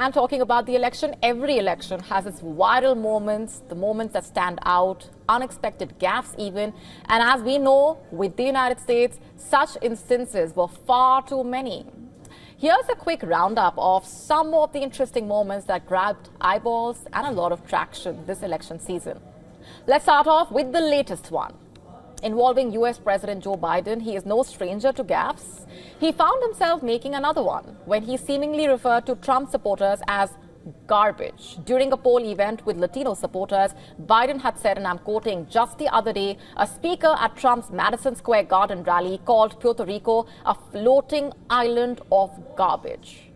And talking about the election, every election has its viral moments, the moments that stand out, unexpected gaffes even. And as we know, with the United States, such instances were far too many. Here's a quick roundup of some of the interesting moments that grabbed eyeballs and a lot of traction this election season. Let's start off with the latest one. Involving US President Joe Biden, he is no stranger to gaffes. He found himself making another one when he seemingly referred to Trump supporters as garbage. During a poll event with Latino supporters, Biden had said, and I'm quoting, just the other day, a speaker at Trump's Madison Square Garden rally called Puerto Rico a floating island of garbage.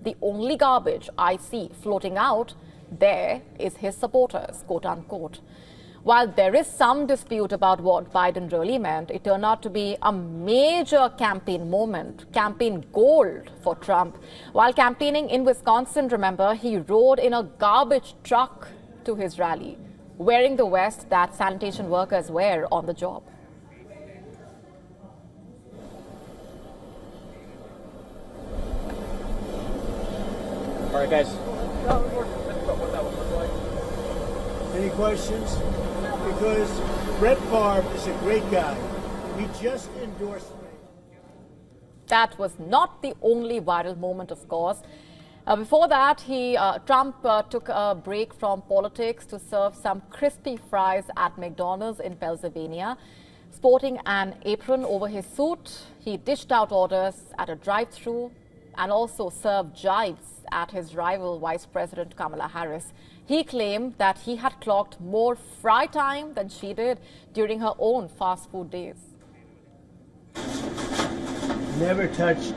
The only garbage I see floating out there is his supporters, quote unquote. While there is some dispute about what Biden really meant, it turned out to be a major campaign moment, campaign gold for Trump. While campaigning in Wisconsin, remember, he rode in a garbage truck to his rally, wearing the vest that sanitation workers wear on the job. All right, guys. Any questions? Because Brett Favre is a great guy. We just endorsed him. That was not the only viral moment, of course. Before that, Trump took a break from politics to serve some crispy fries at McDonald's in Pennsylvania. Sporting an apron over his suit, he dished out orders at a drive-thru and also served jibes at his rival Vice President Kamala Harris. He claimed that he had clocked more fry time than she did during her own fast food days. Never touched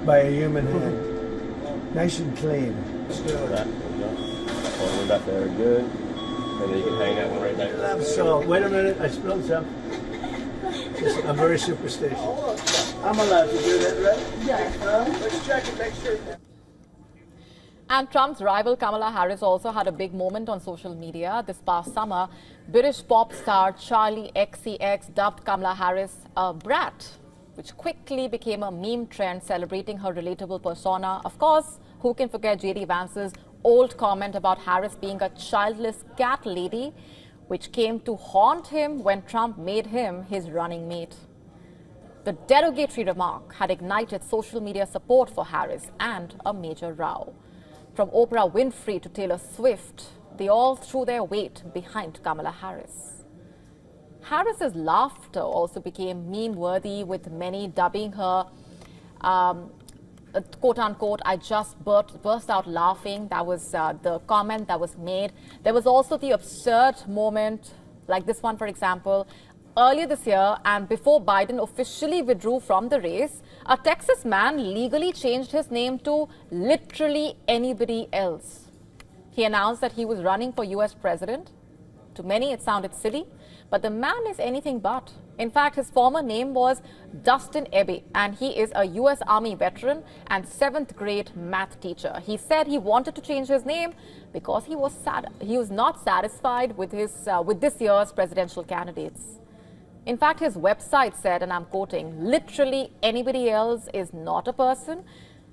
by a human hand. Nice and clean. Let's do that. One back there, good. And then you can hang that one right there. So, wait a minute, I spilled some. I'm very superstitious. I'm allowed to do that, right? Yeah. Let's check and make sure. And Trump's rival Kamala Harris also had a big moment on social media this past summer. British pop star Charli XCX dubbed Kamala Harris a Brat, which quickly became a meme trend celebrating her relatable persona. Of course, who can forget J.D. Vance's old comment about Harris being a childless cat lady, which came to haunt him when Trump made him his running mate. The derogatory remark had ignited social media support for Harris and a major row. From Oprah Winfrey to Taylor Swift, they all threw their weight behind Kamala Harris. Harris's laughter also became meme-worthy, with many dubbing her, quote-unquote, I just burst out laughing. That was the comment that was made. There was also the absurd moment, like this one, for example. Earlier this year, and before Biden officially withdrew from the race, a Texas man legally changed his name to literally anybody else. He announced that he was running for US president. To many, it sounded silly, but the man is anything but. In fact, his former name was Dustin Ebbe, and he is a US Army veteran and 7th grade math teacher. He said he wanted to change his name because he was not satisfied with this year's presidential candidates. In fact, his website said, and I'm quoting, literally anybody else is not a person.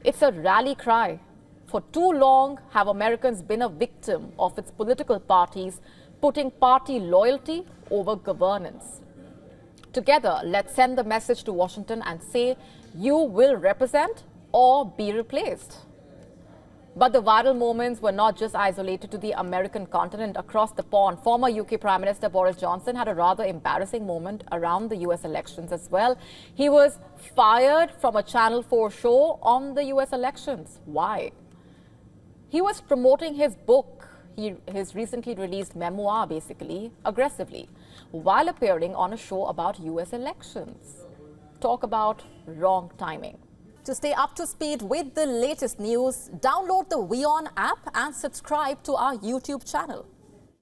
It's a rally cry. For too long have Americans been a victim of its political parties, putting party loyalty over governance. Together, let's send the message to Washington and say, you will represent or be replaced. But the viral moments were not just isolated to the American continent. Across the pond, former UK Prime Minister Boris Johnson had a rather embarrassing moment around the US elections as well. He was fired from a Channel 4 show on the US elections. Why? He was promoting his book, his recently released memoir, basically, aggressively, while appearing on a show about US elections. Talk about wrong timing. To stay up to speed with the latest news, download the WION app and subscribe to our YouTube channel.